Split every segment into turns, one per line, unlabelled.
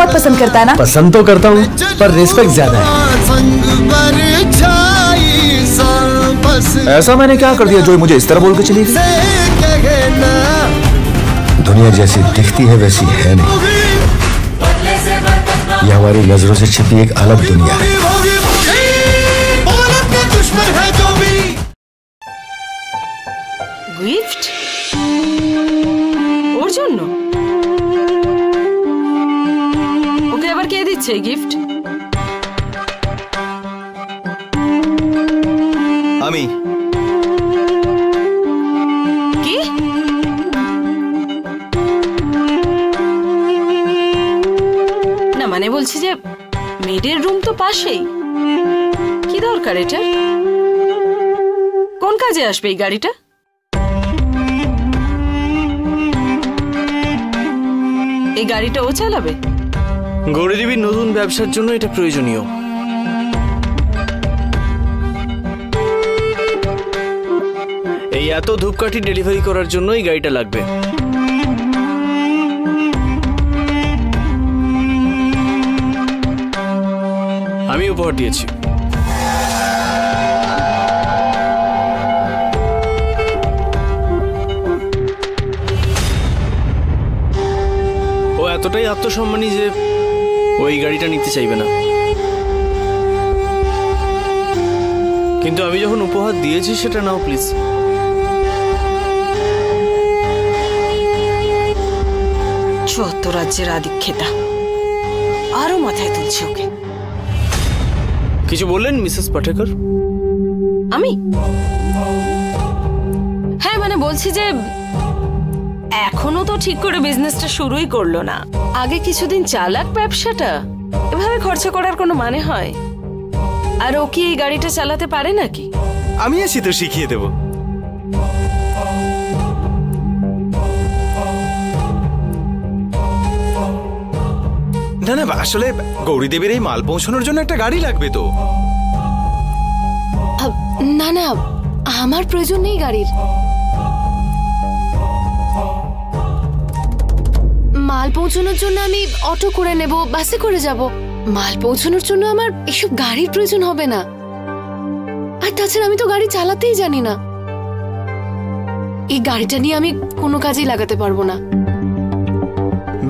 बहुत पसंद करता है ना?
पसंद तो करता हूँ पर रिस्पेक्ट ज्यादा है। ऐसा मैंने क्या कर दिया जो मुझे इस तरह बोल के चली गई? दुनिया जैसी दिखती है वैसी है नहीं, ये हमारी नजरों से छिपी एक अलग दुनिया है।
गिफ्ट ওর জন্য ওকে আবার কে দিচ্ছে গিফট?
আমি।
কি? না মানে বলছি যে মেডের রুম তো পাশেই, কি দরকার এটা? কোন কাজে আসবে এই গাড়িটা? এই গাড়িটা ও চালাবে?
গৌরীদেবীর নতুন ব্যবসার জন্য এটা প্রয়োজনীয়। এই এত ধূপকাঠি ডেলিভারি করার জন্য এই গাড়িটা লাগবে। আমি উপহার দিয়েছি। ও এতটাই আত্মসম্মানী যে ওই গাড়িটা নিতে চাইবে না, কিন্তু আমি যখন উপহার দিয়েছি সেটা নাও প্লিজ।
যত রাজ্যের আদিক্ষেতা, আরো মাথায় তুলছে ওকে।
কিছু বললেন মিসেস পাঠেকর?
আমি হ্যাঁ মানে বলছি যে এখনো তো ঠিক করে বিজনেসটা শুরুই করলো না, আগে কিছুদিন চালাক ব্যবসাটা। এভাবে খরচা করার কোনো মানে হয়? আর ও কি এই গাড়িটা চালাতে পারে নাকি?
আমি আছি তো, শিখিয়ে দেব। না না, আসলে গৌরী দেবীর এই মাল পৌঁছানোর জন্য একটা গাড়ি লাগবে তো।
না না, আমার প্রয়োজন নেই গাড়ির। মাল পৌঁছানোর জন্য আমি অটো করে নেব, বাসে করে যাব। মাল পৌঁছানোর জন্য আমার এসব গাড়ির প্রয়োজন হবে না। আর তাছাড়া আমি তো গাড়ি চালাতেই জানি না। এই গাড়িটা নিয়ে আমি কোনো কাজেই লাগাতে পারবো না।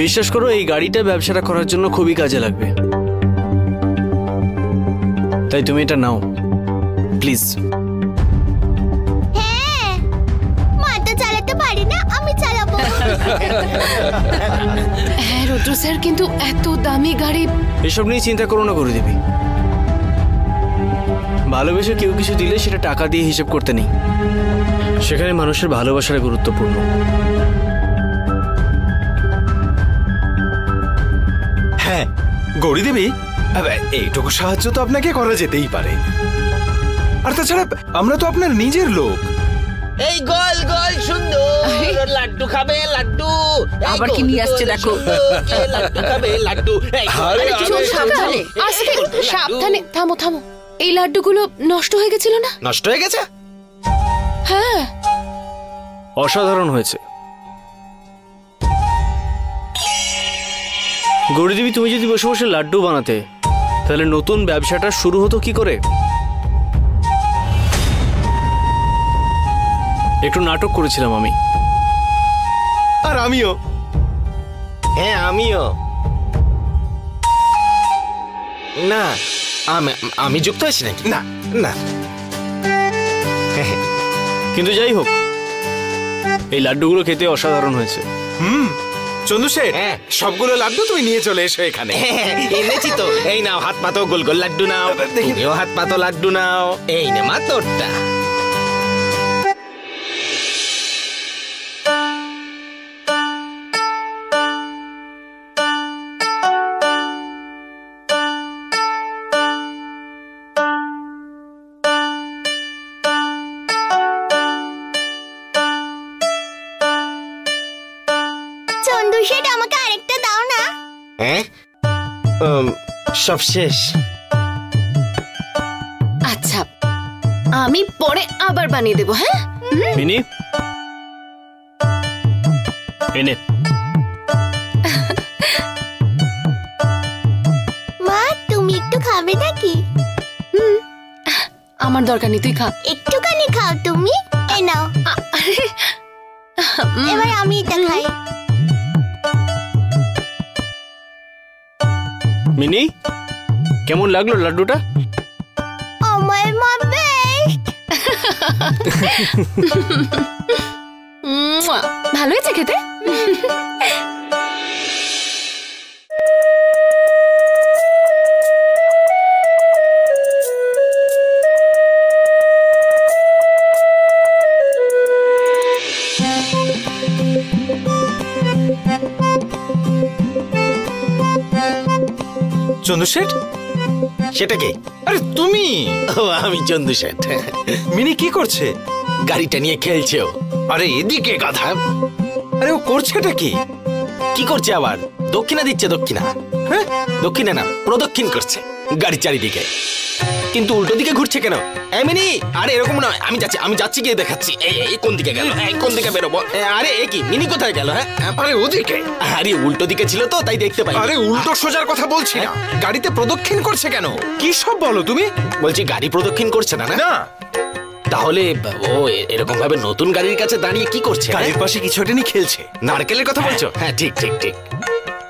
বিশ্বাস করো, এই গাড়িটা ব্যবসাটা করার জন্য খুবই কাজে লাগবে, তাই তুমি এটা নাও প্লিজ।
হ্যাঁ, মা তো চালাতে পারি না, আমি চালাবো।
হ্যাঁ রুদ্র স্যার, কিন্তু এত দামি গাড়ি।
এসব নিয়ে চিন্তা করো না গৌরীদেবী। ভালোবেসে কেউ কিছু দিলে সেটা টাকা দিয়ে হিসেব করতে নেই, সেখানে মানুষের ভালোবাসাটা গুরুত্বপূর্ণ।
হ্যাঁ গৌরী দেবী, এইটুকু সাহায্য তো আপনাকে করা যেতেই পারে। আর তাছাড়া আমরা তো আপনার নিজের লোক।
এই গোল গোল সুন্দর লাড্ডু খাবে, লাড্ডু
আবার কি নিয়ে আসছে দেখো।
লাড্ডু খাবে, লাড্ডু।
সাবধানে, আস্তে সাবধানে। থামো থামো, এই লাড্ডুগুলো নষ্ট হয়ে গেছিল না?
নষ্ট হয়ে গেছে?
হ্যাঁ।
অসাধারণ হয়েছে গৌরীদেবী। তুমি যদি বসে বসে লাড্ডু বানাতে, তাহলে নতুন ব্যবসাটা শুরু হতো কি করে? একটু নাটক করেছিলাম আমি।
আর আমিও।
হ্যাঁ আমিও। না আমি যুক্ত হয়েছি নাকি?
না না।
কিন্তু যাই হোক, এই লাড্ডুগুলো খেতে অসাধারণ হয়েছে।
চন্দু শেঠ, সবগুলো লাড্ডু তুমি নিয়ে চলে এসো এখানে।
এনেছি তো। এই নাও, হাত পাতো গোল গোল লাড্ডু নাও। তুমিও হাত পাতো লাড্ডু নাও। এই নে মা তোরটা।
চন্দু শেঠ, আমাকে আরেকটা দাও না।
হ্যাঁ, সব শেষ।
আচ্ছা, আমি পরে আবার বানিয়ে দেবো। হ্যাঁ
মিনি, এনে
খাবে নাকি?
আমার দরকার নেই, তুই খা।
একটুখানি খাও তুমি। এই নাও। এবার আমি এটা খাই।
মিনি, কেমন লাগলো লাড্ডুটা?
আমার মা বেস্ট।
ভালো হয়েছে খেতে।
চন্দু শেঠ,
সেটা কে?
আরে তুমি।
ও, আমি চন্দু শেঠ।
মিনি কি করছে?
গাড়িটা নিয়ে খেলছে ও।
আরে এদিকে গাধা। আরে ও করছেটা কি?
কি করছে আবার? দক্ষিণা দিচ্ছে। দক্ষিণা? হ্যাঁ, দক্ষিণা না, প্রদক্ষিণ করছে গাড়ি চারিদিকে। কিন্তু উল্টো দিকে ঘুরছে কেন? এমনি। আরে এরকম নয়, আমি যাচ্ছি গিয়ে দেখাচ্ছি। এই কোন দিকে গেল? এই কোন দিকে বেরোবো? আরে এ কি, মিনি কোথায় গেল? হ্যাঁ,
আরে ওদিকে।
আরে উল্টো দিকে ছিল তো, তাই দেখতে পাই।
আরে উল্টো সোজার কথা বলছি না, গাড়িতে প্রদক্ষিণ করছে কেন? কি সব বলো তুমি?
বলছি গাড়ি প্রদক্ষিণ করছে না?
না।
তাহলে ও এরকম ভাবে নতুন গাড়ির কাছে দাঁড়িয়ে কি করছে?
গাড়ির পাশে কিছু একটা নিয়ে খেলছে।
নারকেলের কথা বলছো? হ্যাঁ, ঠিক ঠিক ঠিক।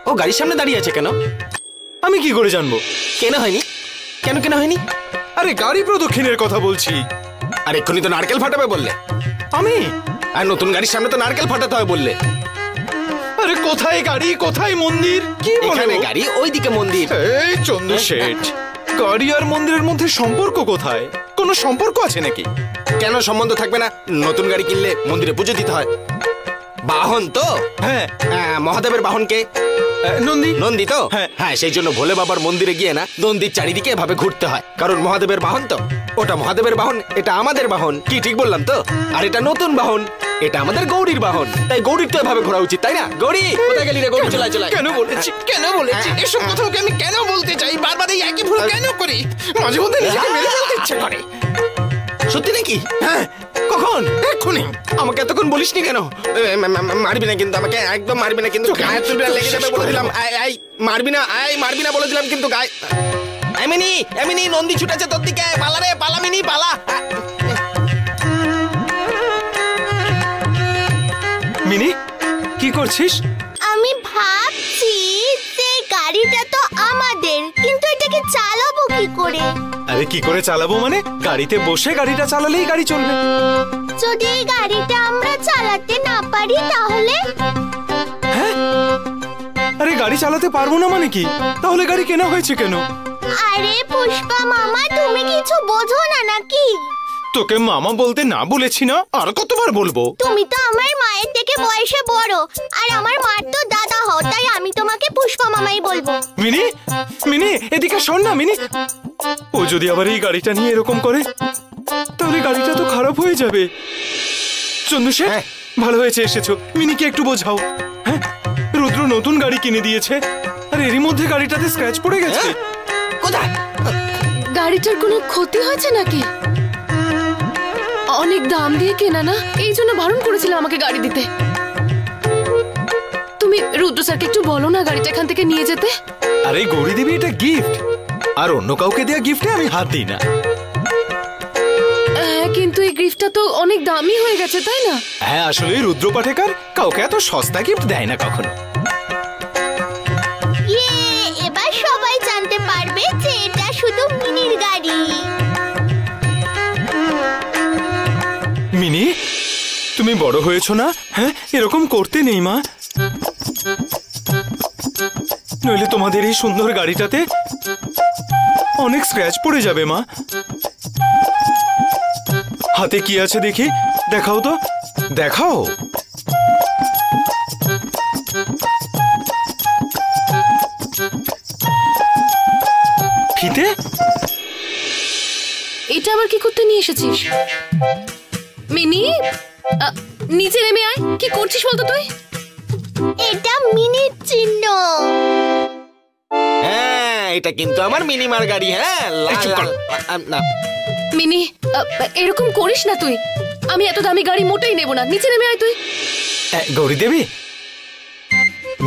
ও গাড়ির সামনে দাঁড়িয়ে আছে কেন?
আমি কি করে জানবো?
কেন হয়নি? কেন হয়নি?
আরে গাড়ি প্রদক্ষিণের কথা বলছি।
আর এক্ষুনি তো নারকেল ফাটাবে বললে।
আমি?
আর নতুন গাড়ির সামনে তো নারকেল ফাটাতে হয় বললে।
আরে কোথায় গাড়ি, কোথায় মন্দির? কি
এখানে গাড়ি, ওইদিকে মন্দির।
এই চন্দু শেঠ, গাড়ি আর মন্দিরের মধ্যে সম্পর্ক কোথায়? কোনো সম্পর্ক আছে নাকি?
কেন সম্বন্ধ থাকবে না? নতুন গাড়ি কিনলে মন্দিরে পুজো দিতে হয়। বাহন তো।
হ্যাঁ।
মহাদেবের বাহনকে
নন্দী।
নন্দী তো?
হ্যাঁ।
হ্যাঁ, সেই জন্য ভোলে বাবার মন্দিরে গিয়ে না নন্দীর চারিদিকে এভাবে ঘুরতে হয়, কারণ মহাদেবের বাহন তো। ওটা মহাদেবের বাহন, এটা আমাদের বাহন। কি ঠিক বললাম তো? আর এটা নতুন বাহন, এটা আমাদের গৌরীর বাহন। তাই গৌরীর তো এভাবে ঘোরা উচিত, তাই না? গৌরী কোথায় গেলি রে? গৌরী চলে চলে।
কেন বলেছি এসব কথা ওকে আমি কেন বলতে চাই? বারবার এই একই ভুল কেন করি? মাঝে মধ্যে নিজেকে মেরে ফেলতে ইচ্ছে করে।
সত্যি নাকি?
হ্যাঁ। কখন? এক্ষুনি।
আমাকে এতক্ষণ বলিসনি কেন? মারবি না কিন্তু, আমাকে একদম মারবি না কিন্তু, গায়ে চুলটা লেগে যাবে বলে দিলাম। মারবি না বলে দিলাম কিন্তু গায়ে। এমনি নন্দী ছুটেছে তোর দিকে। পালা রে, পালা মিনি, পালা।
মিনি, কি করছিস?
আমি ভাবছি যে গাড়িটা তো আমাদের, কিন্তু এটাকে চালাবো কি করে?
আরে কি করে চালাবো মানে? গাড়িতে বসে গাড়িটা চালালেই গাড়ি চলবে।
যদি এই গাড়িটা আমরা চালাতে না পারি তাহলে?
হ্যাঁ? আরে গাড়ি চালাতে পারবো না মানে কি? তাহলে গাড়ি কেনা হয়েছে কেন?
আরে পুষ্পা মামা, তুমি কিছু বোঝো না নাকি?
তোকে মামা বলতে না বলেছি না? আর কতবার বলবো?
তুমি তো আমার মায়ের থেকে বয়সে বড়, আর আমার মার তো দাদা হও, তাই আমি তোমাকে পুষ্পা মামাই বলবো।
মিনি এদিকে শোন না মিনি। ও যদি আবার এই গাড়িটা নিয়ে এরকম করে, তাহলে গাড়িটা তো খারাপ হয়ে যাবে। চন্দু শেঠ, ভালো হয়েছে এসেছো। মিনিকে একটু বোঝাও। হ্যাঁ, রুদ্র নতুন গাড়ি কিনে দিয়েছে, আর এরই মধ্যে গাড়িটাতে স্ক্র্যাচ পড়ে গেছে।
কোথায়?
গাড়িটার কোনো ক্ষতি হয়েছে নাকি? অনেক দাম দিয়ে কেনা না, এই জন্য বারণ করেছিল আমাকে গাড়ি দিতে। তুমি রুদ্র স্যারকে একটু বলো না গাড়িটা এখান থেকে নিয়ে যেতে।
আরে গৌরী দেবী, এটা গিফট, আর অন্য কাউকে দেয়া গিফটে আমি হাত দিই না।
হ্যাঁ, কিন্তু এই গিফটটা তো অনেক দামি হয়ে গেছে, তাই না?
হ্যাঁ, আসলে রুদ্র পাঠেকার কাউকে এত সস্তা গিফট দেয় না কখনো।
এবার সবাই জানতে পারবে যে এটা শুধু মিনির গাড়ি।
মিনি, তুমি বড় হয়েছো না? হ্যাঁ, এরকম করতে নেই মা, নইলে তোমাদের এই সুন্দর গাড়িটাতে অনেক স্ক্র্যাচ পড়ে যাবে মা। হাতে কি আছে দেখি, দেখাও তো, দেখাও। ফিতে?
এটা আবার কি করতে নিয়ে এসেছিস? মিনি, নিচে নেমে আয়। কি করছিস বলতো তুই?
এটা মিনির চিহ্ন।
হ্যাঁ, এটা কিন্তু আমার মিনিমার গাড়ি। হ্যাঁ, না
মিনি, এরকম করিস না তুই। আমি এত দামি গাড়ি মোটেই নেব না। নিচে নেমে আয় তুই।
গৌরী দেবী,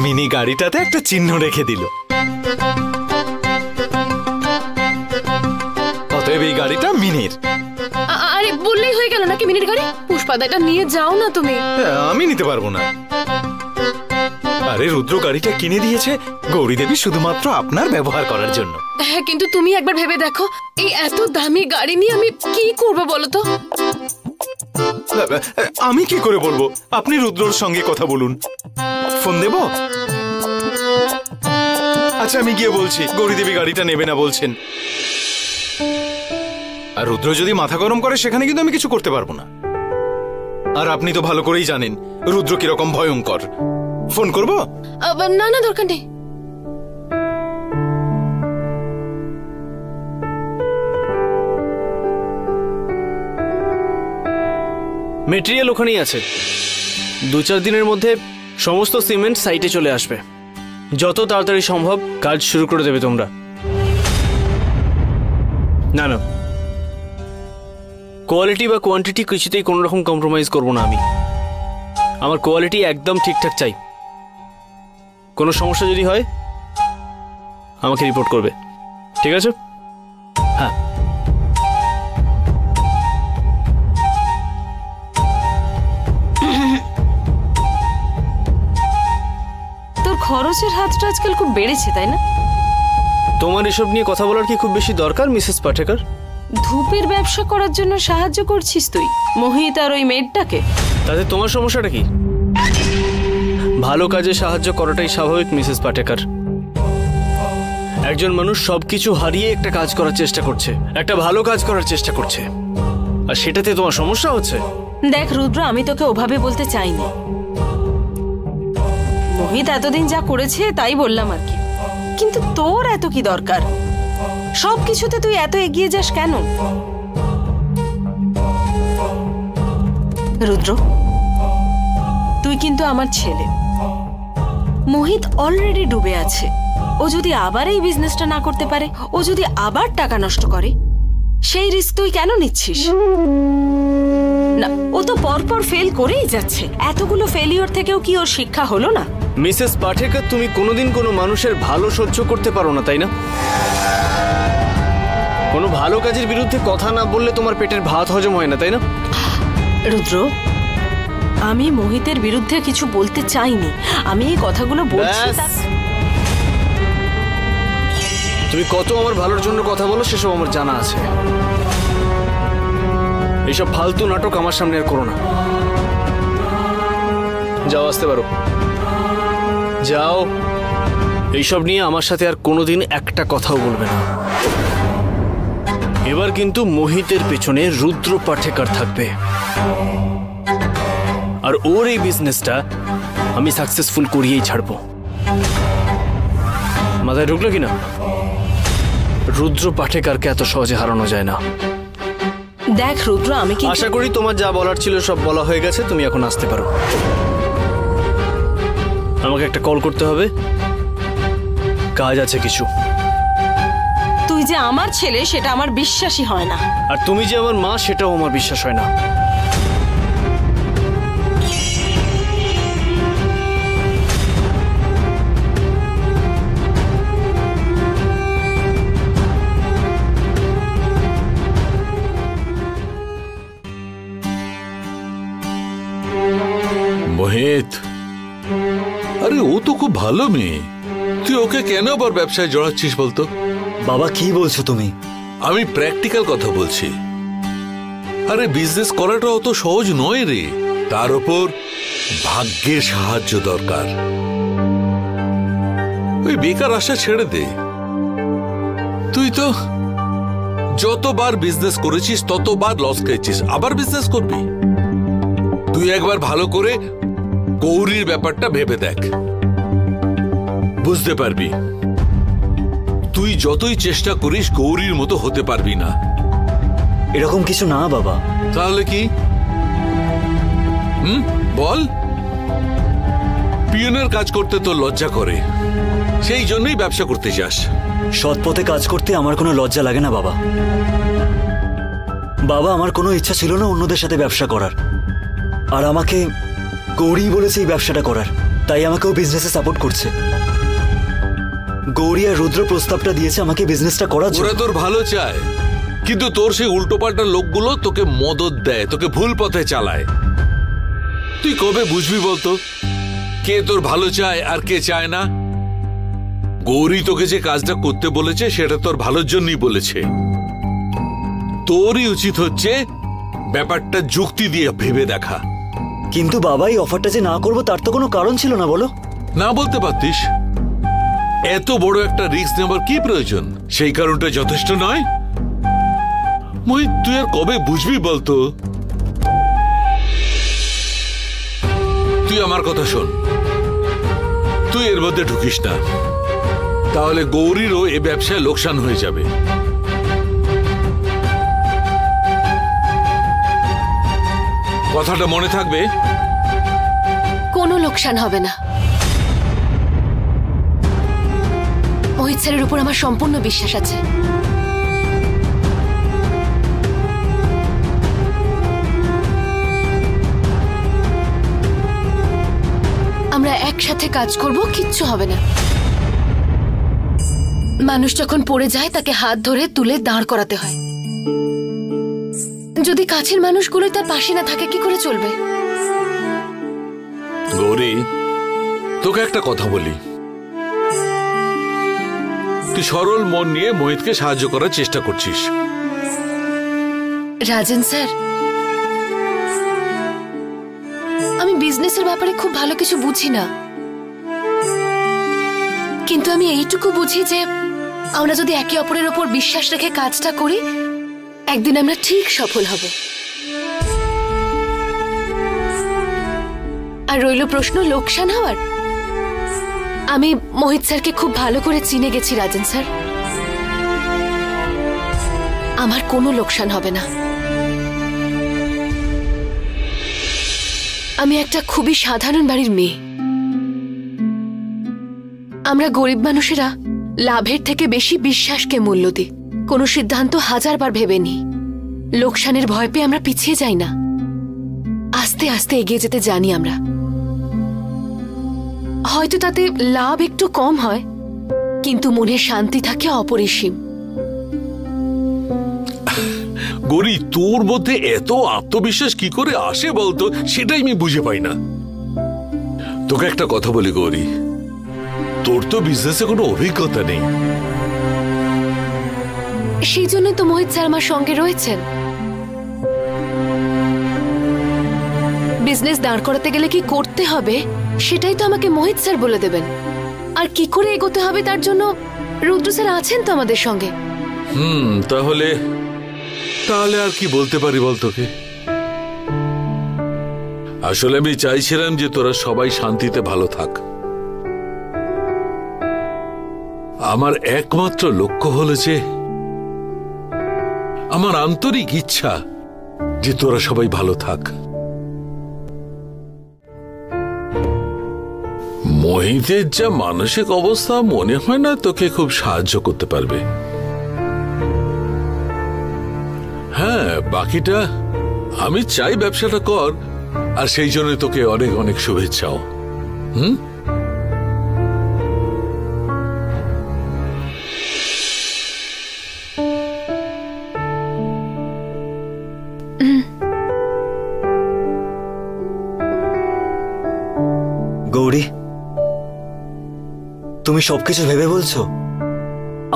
মিনি গাড়িটাতে একটা চিহ্ন রেখে দিল। গাড়িটা মিনির।
আরে বললেই হয়ে গেল নাকি মিনির গাড়ি? পুষ্পাদা, এটা নিয়ে যাও না তুমি।
আমি নিতে পারবো না। আরে রুদ্র গাড়িটা কিনে দিয়েছে গৌরী দেবী শুধুমাত্র আপনার ব্যবহার করার জন্য।
হ্যাঁ, কিন্তু তুমি একবার ভেবে দেখো, এই এত দামি গাড়ি নিয়ে আমি কি করবো বলো তো?
আমি কি করে বলবো? আপনি রুদ্রর সঙ্গে কথা বলুন। ফোন দেব? আচ্ছা, আমি গিয়ে বলছি। গৌরী দেবী গাড়িটা নেবে না বলছেন। আর রুদ্র যদি মাথা গরম করে সেখানে কিন্তু আমি কিছু করতে পারবো না। আর আপনি তো ভালো করেই জানেন রুদ্র কিরকম ভয়ঙ্কর। ফোন করবো?
না না, দরকার নেই।
মেটেরিয়াল ওখানেই আছে। 2-4 দিনের মধ্যে সমস্ত সিমেন্ট সাইটে চলে আসবে। যত তাড়াতাড়ি সম্ভব কাজ শুরু করে দেবে তোমরা। না না, কোয়ালিটি বা কোয়ান্টিটি কিছুতেই কোনো রকম কম্প্রোমাইজ করবো না আমি। আমার কোয়ালিটি একদম ঠিকঠাক চাই। কোনো সমস্যা যদি হয় আমাকে রিপোর্ট করবে, ঠিক আছে? হ্যাঁ।
তোর খরচের হাতটা আজকাল খুব বেড়েছে, তাই না?
তোমার এসব নিয়ে কথা বলার কি খুব বেশি দরকার মিসেস পাটেকর?
ধূপের ব্যবসা করার জন্য সাহায্য করছিস তুই মোহিত আর ওই মেয়েটাকে।
তাতে তোমার সমস্যাটা কি? ভালো কাজে সাহায্য করাটাই স্বাভাবিক মিসেস পাটেকর। একজন মানুষ সবকিছু হারিয়ে একটা কাজ করার চেষ্টা করছে, একটা ভালো কাজ করার চেষ্টা করছে, আর সেটাতে তোমার সমস্যা হচ্ছে।
দেখ রুদ্র, আমি তোকে ওভাবে বলতে চাইনি। মোহিত এতদিন যা করেছে তাই বললাম আর কি। কিন্তু তোর এত কি দরকার? সবকিছুতে তুই এত এগিয়ে যাস কেন? রুদ্র, তুই কিন্তু আমার ছেলে। মোহিত অলরেডি ডুবে আছে। ও যদি আবার এই বিজনেসটা না করতে পারে, ও যদি আবার টাকা নষ্ট করে, সেই রিস্ক তুই কেন নিচ্ছিস? না, ও তো পরপর ফেল করেই যাচ্ছে। এতগুলো ফেলিওর থেকেও কি ওর শিক্ষা হলো না?
মিসেস পাটেকর, তুমি কোনোদিন কোনো মানুষের ভালো সহ্য করতে পারো না, তাই না? কোনো ভালো কাজের বিরুদ্ধে কথা না বললে তোমার পেটের ভাত হজম হয় না, তাই না?
রুদ্র, আমি মোহিতের বিরুদ্ধে কিছু বলতে চাইনি। আমি এই কথাগুলো বলছি।
তুমি কত আমার ভালোর জন্য কথা বলো সেসব আমার জানা আছে। এইসব ফালতু নাটক আমার সামনে আর করো না। যাও, আসতে পারো, যাও। এইসব নিয়ে আমার সাথে আর কোনোদিন একটা কথাও বলবে না। এবার কিন্তু মোহিতের পেছনে রুদ্র পাটেকর থাকবে, আর ওর এই বিজনেসটা আমি সাকসেসফুল করিয়েই ছাড়বো। মাথায় ঢুকলো কিনা? রুদ্র পাটেকরকে এত সহজে হারানো যায় না।
দেখ রুদ্র, আমি কি
আশা করি তোমার যা বলার ছিল সব বলা হয়ে গেছে। তুমি এখন আসতে পারো। আমাকে একটা কল করতে হবে, কাজ আছে কিছু।
তুই যে আমার ছেলে সেটা আমার বিশ্বাসই হয় না।
আর তুমি যে আমার মা সেটাও আমার বিশ্বাস হয় না।
মোহিত, আরে ও তো খুব ভালো মেয়ে, তুই ওকে কেন আবার ব্যবসায় জড়াচ্ছিস বলতো?
বাবা কি বলছো তুমি?
আমি প্র্যাকটিক্যাল কথা বলছি। আরে বিজনেস করাটা অত সহজ নয় রে, তার উপর ভাগ্যের সাহায্য দরকার। ওই বেকার আশা ছেড়ে দে। তুই তো যতবার বিজনেস করেছিস ততবার লস খেয়েছিস, আবার বিজনেস করবি? তুই একবার ভালো করে গৌরীর ব্যাপারটা ভেবে দেখ, বুঝতে পারবি। তুই যতই চেষ্টা করিস গৌরীর মতো হতে পারবি না।
এরকম কিছু না বাবা।
তাহলে কি? বল। পিয়নের কাজ করতে তোর লজ্জা করে, সেই জন্যই ব্যবসা করতে চাস।
সৎ পথে কাজ করতে আমার কোনো লজ্জা লাগে না বাবা। বাবা, আমার কোনো ইচ্ছা ছিল না অন্যদের সাথে ব্যবসা করার, আর আমাকে গৌরী বলেছে এই ব্যবসাটা করার, তাই আমাকেও বিজনেসে সাপোর্ট করছে। গৌরী আর রুদ্র প্রস্তাবটা দিয়েছে আমাকে বিজনেসটা করার জন্য।
ওরা তোর ভালো চায়, কিন্তু তোর সেই উল্টোপাল্টা লোকগুলো তোকে মদত দেয়, তোকে ভুল পথে চালায়। তুই কবে বুঝবি বলতো কে তোর ভালো চায় আর কে চায় না? গৌরী তোকে যে কাজটা করতে বলেছে সেটা তোর ভালোর জন্যই বলেছে। তোরই উচিত হচ্ছে ব্যাপারটা যুক্তি দিয়ে ভেবে দেখা।
কিন্তু বাবা, এই অফারটা যে না করবো তার তো কোনো কারণ ছিল না, বলো?
না বলতে পারতিস? এত বড় একটা রিস্ক নেবার কি প্রয়োজন? সেই কারণটা যথেষ্ট নয়? মোহিত, তুই আর কবে বুঝবি বলতো? তুই আমার কথা শোন, তুই এর মধ্যে ঢুকিস না, তাহলে গৌরীরও এ ব্যবসায় লোকসান হয়ে যাবে। কথাটা মনে থাকবে।
কোনো লোকসান হবে না। মোহিত স্যারের উপর আমার সম্পূর্ণ বিশ্বাস আছে। আমরা একসাথে কাজ করব, কিচ্ছু হবে না। মানুষ যখন পড়ে যায় তাকে হাত ধরে তুলে দাঁড় করাতে হয়। যদি কাছের মানুষগুলো তার পাশে না থাকে কি করে চলবে?
গৌরী, তোকে একটা কথা বলি, তুই সরল মন নিয়ে মোহিতকে সাহায্য করার চেষ্টা করছিস।
রাজন স্যার, আমি বিজনেসের ব্যাপারে খুব ভালো কিছু বুঝি না, কিন্তু আমি এইটুকু বুঝি যে আমরা যদি একে অপরের উপর বিশ্বাস রেখে কাজটা করি, একদিন আমরা ঠিক সফল হব। আর রইল প্রশ্ন লোকসান হওয়ার, আমি মোহিত স্যারকে খুব ভালো করে চিনে গেছি রাজন স্যার, আমার কোনো লোকসান হবে না। আমি একটা খুবই সাধারণ বাড়ির মেয়ে। আমরা গরিব মানুষেরা লাভের থেকে বেশি বিশ্বাসকে মূল্য দিই। কোনো সিদ্ধান্ত 1000 বার ভেবে নিই। লোকসানের ভয় পেয়ে আমরা পিছিয়ে যাই না, আস্তে আস্তে এগিয়ে যেতে জানি আমরা। হয়তো তাতে লাভ একটু কম হয়, কিন্তু মনের শান্তি থাকে অপরিসীম।
গৌরী, তোর মধ্যে এত আত্মবিশ্বাস কি করে আসে বলতো, সেটাই আমি বুঝে পাই না। তোকে একটা কথা বলি গৌরী, তোর তো বিজনেসে কোনো অভিজ্ঞতা নেই।
সেই জন্য তো মোহিত স্যার আমার সঙ্গে রয়েছেন। বিজনেস দাঁড় করাতে গেলে কি করতে হবে সেটাই তো আমাকে মোহিত স্যার বলে দেবেন। আর কি করে এগোতে হবে তার জন্য রুদ্র স্যার আছেন তো আমাদের সঙ্গে।
তাহলে তাহলে আর কি বলতে পারি বল তোকে? আসলে আমি চাইছিলাম যে তোরা সবাই শান্তিতে ভালো থাক। আমার একমাত্র লক্ষ্য হলো যে, আমার আন্তরিক ইচ্ছা যে তোরা সবাই ভালো থাক। মোহিতের যা মানসিক অবস্থা, মনে হয় না তোকে খুব সাহায্য করতে পারবে। হ্যাঁ, বাকিটা আমি চাই ব্যবসাটা কর, আর সেই জন্য তোকে অনেক অনেক শুভেচ্ছাও।
গৌরী, তুমি সবকিছু ভেবে বলছো?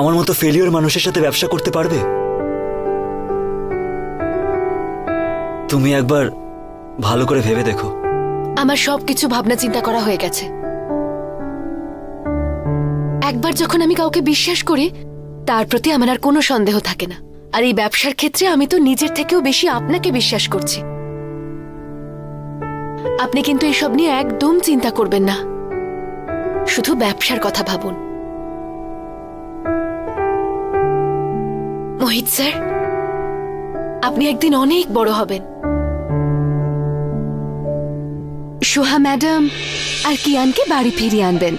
আমার মতো ফেলিওর মানুষের সাথে ব্যবসা করতে পারবে? তুমি একবার ভালো করে ভেবে দেখো।
আমার সবকিছু ভাবনা চিন্তা করা হয়ে গেছে। একবার যখন আমি কাউকে বিশ্বাস করি, তার প্রতি আমার আর কোনো সন্দেহ থাকে না। আর এই ব্যবসার ক্ষেত্রে আমি তো নিজের থেকেও বেশি আপনাকে বিশ্বাস করছি। আপনি কিন্তু এসব নিয়ে একদম চিন্তা করবেন না, শুধু ব্যবসার কথা ভাবুন। মোহিত স্যার, আপনি একদিন অনেক বড় হবেন। সোহা ম্যাডাম আর কিয়ানকে বাড়ি ফিরিয়ে আনবেন।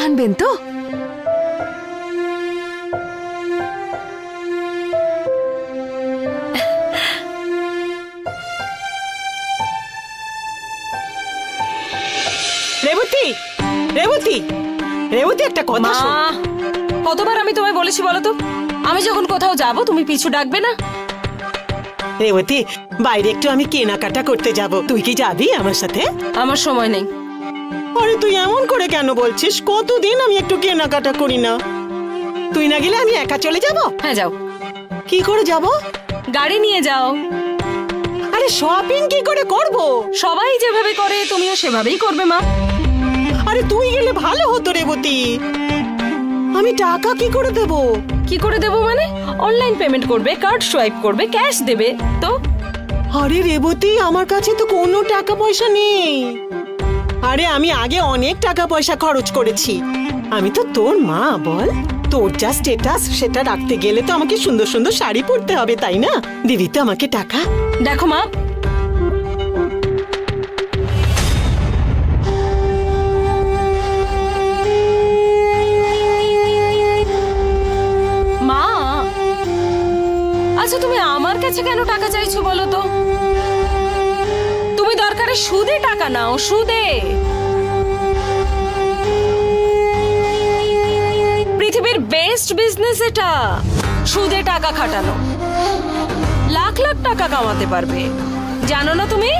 আনবেন তো?
রেবতী, রেবতী, রেবতী, একটা কথা শোন। কতবার আমি তোমায় বলেছি বলো তো, আমি যখন কোথাও যাব তুমি পিছু ডাকবে না?
রেবতী, বাইরে একটু আমি কেনাকাটা করতে যাব, তুই কি যাবি আমার সাথে?
আমার সময় নেই।
আরে তুই এমন করে কেন বলছিস? কতদিন আমি একটু কেনাকাটা করি না। তুই না গেলে আমি একা চলে যাব?
হ্যাঁ যাও।
কি করে যাব?
গাড়ি নিয়ে যাও।
আরে শপিং কি করে করব?
সবাই যেভাবে করে তুমিও সেভাবেই করবে মা।
আরে তুই গেলে ভালো হতো রেবতী। আমি টাকা কি করে দেব?
কি করে দেব মানে? অনলাইন পেমেন্ট করবে, কার্ড সোয়াইপ করবে, ক্যাশ দেবে তো।
আরে রেবতী, আমার কাছে তো কোনো টাকা পয়সা নেই। আরে আমি আগে অনেক টাকা পয়সা খরচ করেছি। আমি তো তোর মা, বল। তোর যা স্ট্যাটাস সেটা রাখতে গেলে তো আমাকে সুন্দর সুন্দর শাড়ি পরতে হবে, তাই না? দিবি তো আমাকে টাকা?
দেখো মা, আচ্ছা তুমি আমার কাছে কেন টাকা চাইছো বলো তো? তুমি দরকারে সুদে টাকা নাও, সুদে। পৃথিবীর বেস্ট বিজনেস এটা, সুদে টাকা খাটানো। লাখ লাখ টাকা কামাতে পারবে, জানো না তুমি?